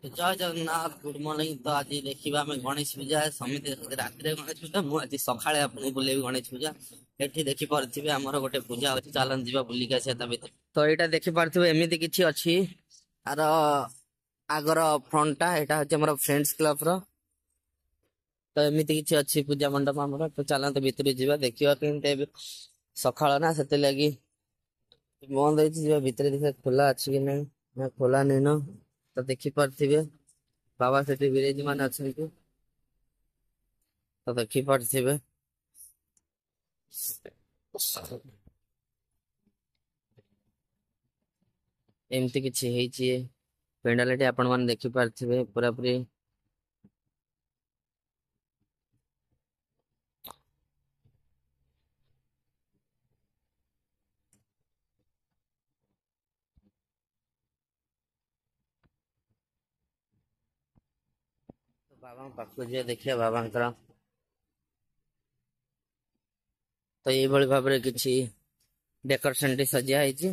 जय Jagannath good morning. तो आज देखिए आम गणेश पूजा समिति राति गणेश पूजा मुझे सकाଳେ आपको बुलेबी गणेश पूजा एठी देखि पारथिबे हमर गोटे पूजा अछि चलन जीवा बुलिका से ता भीतर तो एटा देखि पारथिबे एमिति किछि अछि आर आगर फ्रंटटा एटा अछि हमर फ्रेंड्स क्लब रो तो एमिति किछि अछि पूजा मंडप हमर तो चलन भीतर जीवा देखिवा केनते सकाळ ना सेते लागि बंद होइछि जीवा भीतर देखा खोला अछि कि नै ना खोला नै न तो देखि पारथिबे बाबा सेठी विराज मान अछंती तो देखि पारथिबे एमती किछि हेछि पेंडालटी आपण मान देखि पारथिबे पूरा पूरी तो बाबा पाखु जे देखिया बाबांकर तो ये भली भाबरे किछि डेकोरेशन टी सजिया हेछि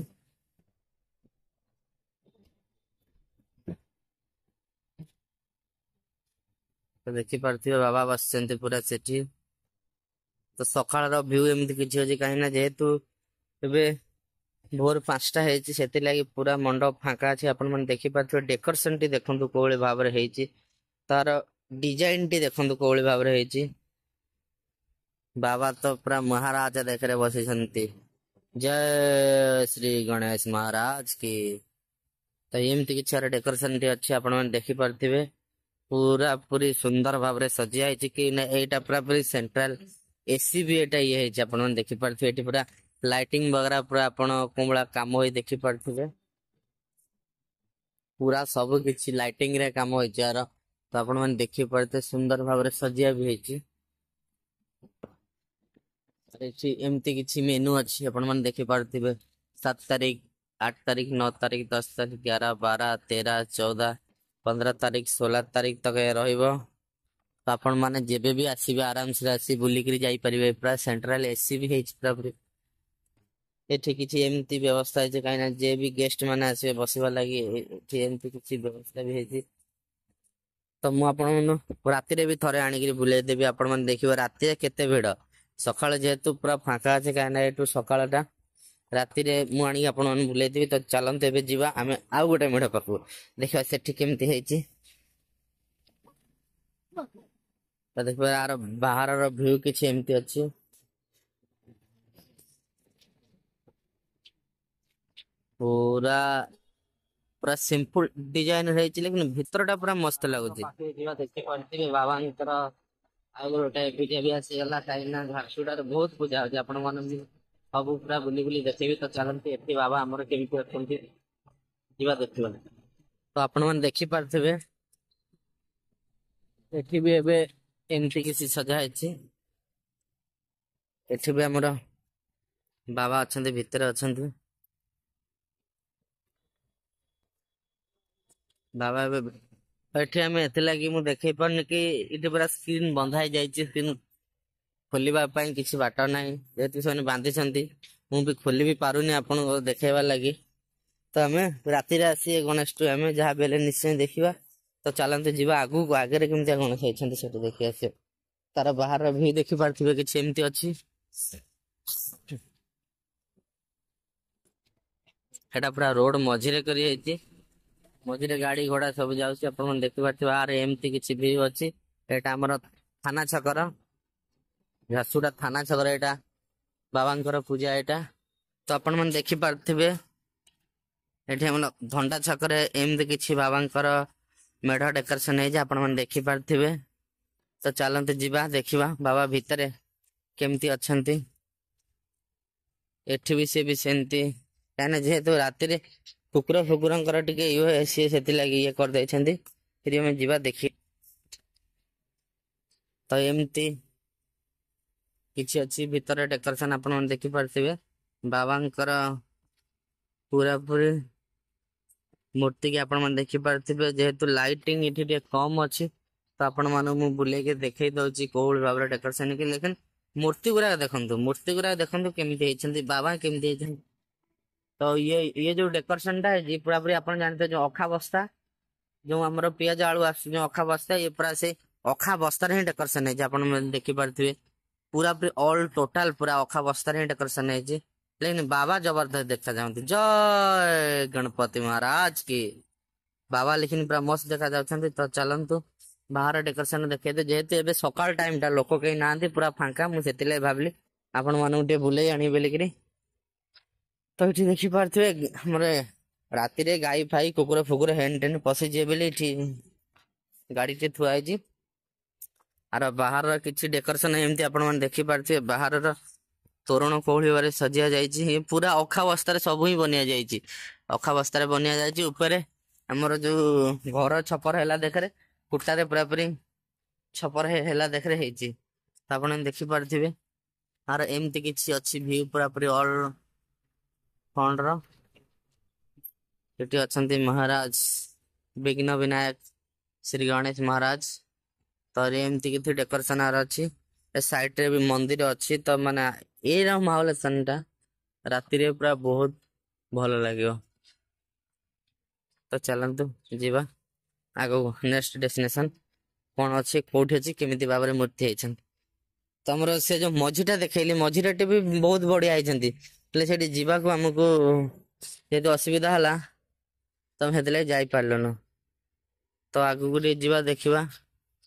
तो देखि पारथिबे बाबा बसचंती पूरा सेठी तो सकाळ रो व्यू एमती किछि होछि काहे ना जेहेतु एबे भोर 5टा हेछि सेति लागि पूरा मंडप फांका अछि आपण मन देखि पारथिबे डेकोरेशन टी देखंतु कोळे भाबरे हेछि तार डिजाइन टी देखंतु कोळे भाबरे हेछि बाबा तो पूरा महाराजा देखरे बसिसंती जय श्री गणेश महाराज की तो एमती किछि आर डेकोरेशन टी अछि आपण मन देखि पारथिबे पूरा पूरी सुंदर भाबरे सजिया हेछि कि ना एटा पूरा पूरी सेंट्रल एसी भी एटा ये हेछि आपण मन देखि पारथिबे एटी पूरा लाइटिंग वगैरह पूरा आपण कोमळा काम होई देखि पारथिबे पूरा सब किछि लाइटिंग रे काम होई यार तो आपण मन देखि पारते सुंदर भाबरे सजिया भी हेछि एठी एमती किछि मेनू अछि आपण मन देखि पारथिबे 7 तारीख 8 तारीख 9 तारीख 10 तारीख 11 12 13 14 15 तारीख 16 तारीख तक रहिबो तो आपण माने जेबे भी आसीबे आराम से आसी बुली करी जाई परिबे पूरा सेंट्रल एसी भी हेछि पूरा पूरी एठी किछि एमती व्यवस्था है काइना जे भी गेस्ट माने आसे बसिबा लागि एठी एमती किछि व्यवस्था भी हेछि तो मु आपण राति रे भी थरे आनी करी बुले देबी आपण मन देखिबो राति रे केते भिड सकाळ जेहेतु पूरा फांका আছে काइना एटू सकाळटा राति रे मु आनी आपण मन बुले देबी तो चलंत एबे जीवा आमे आउ गोटे मेढ पाकु देखिबा सेठी केमती हेछि तो देखिबा यार बाहर रो व्यू किछि एमती अछि पूरा पूरा सिंपल डिजाइन रही लेकिन भितरटा पूरा मस्त लाଗୁଛି देखते पारथिबे बाबांकर आ गोटे पूजा भी आसी गला काइना झारसुडार बहुत पूजा होछि आपण मन भी सब पूरा बुली बुली देखिबे तो चलंती एठी बाबा हमर केमती अछंती जीवा देखिबा तो आपण मन देखि पारथिबे एठी भी एबे एमती किसी सजा हेछि एठी भी हमर बाबा अछंती भितर अछंती बाबा एठी हमें एते लगी मु देखै परन कि इटे पूरा स्क्रीन बंधा जाइछि स्क्रीन खोलिबा पई किछि बाट नाही जेतु सने बांधी छंती मु भी खोली भी पारुनी आपन देखैबा लागि तो हमें राति रे आसी गणेश टू हमें जहा बेले निश्चय देखिबा तो चलंते जीवा आगु को आगे रे केमते गणेश आइछंती सेटु देखि आसे तार बाहर भी देखि पारथिबे किछि एमती अछि एटा पूरा रोड मझिरे करी हेछि मझिरे गाड़ी घोड़ा सब जाउछि आपण मन देखि पारथिबे आर एमती किछि भी अछि एटा हमर थाना छकर झारसुडा थाना छकर एटा बाबांकर पूजा एटा तो आपण मन देखि पारथिबे एठी हमन धंडा छकर एमती किछि बाबांकर मेढ डेकोरेशन हे जे आपण मन देखि पारथिबे तो चलंते जीवा देखिबा बाबा भितरे केमती अछंती एठी भी से भी सेंती काने जेहेतु राति रे कुकुर फुकुरंकर टिके यो सी सेति लागि ये कर दै छंती फिर हम जीवा देखि तो एमती किछि अछि भितर डेकोरेशन आपण मन देखि पारथिबे बाबांकर पूरा पूरी मूर्ति के आपण मन देखि पारथिबे जेहेतु लाइटिंग इठी टे कम अछि तो आपण मानु मु बुले के देखै दउची कोळ बाबरा डेकोरेशन के लेकिन मूर्ति गुरा देखंतु केमिति हेछंती बाबा केमिति हेछंती तो ये जो डेकोरेशन टा है जी पूरा पूरी आपण जानते जो अखा बस्ता जो आमर पियाज आलू आस अखा बस्ता ये पूरा से अखा बस्तार ही डेकोरेशन है आप देखी पारे पूरा पूरी ऑल टोटाल पूरा अखा बस्तार ही डेकोरेशन है लेकिन बाबा जबरदस्त देखा जाती जय गणपति महाराज की बाबा लेकिन पूरा मस्त देखा जाती तो चलतु बाहर डेकोरेशन देखे जेहेतु एबे सकाल टाइम टा लोक कहीं ना पूरा फांका मुझे भाविली आपण मानू बुले आनी बोलिकी तो ये देखी पारे हमर राति रे गाई फाई कुकुर फुकुर हेन टेन पशिजे बोली गाड़ी टे थुआई आर बाहर किसी डेकोरेशन एमती आपण मैंने देखी पारे बाहर तोरण कौड़ी सजिया जाइए पूरा अखा बस्तार सब ही बनिया जाइए अखा बस्तार बनिया जाइए ऊपर आमर जो घर छपर है देखरे कुटारे पूरा पूरी छपर है देखरे है आप देखी पारे आर एमती किसी अच्छी व्यू पूरा पूरी ऑल फंड रो अच्छा महाराज विघ्न विनायक श्री गणेश महाराज तो एमती किसी डेकोरेशन आर अच्छी साइड रे भी मंदिर अच्छी तो माने ये माहौल टा राति रे पूरा बहुत भल लगे तो चलतु जीवा आग नेक्स्ट डेस्टिनेशन कौन अच्छी कौटी अच्छी केमी भाव में मूर्ति है तमर से जो मझीटा देखली मझीटा भी बहुत बढ़िया है जीवा को आमको जेहेतु असुविधा है तुम से जापार तो आगू जीवा देखा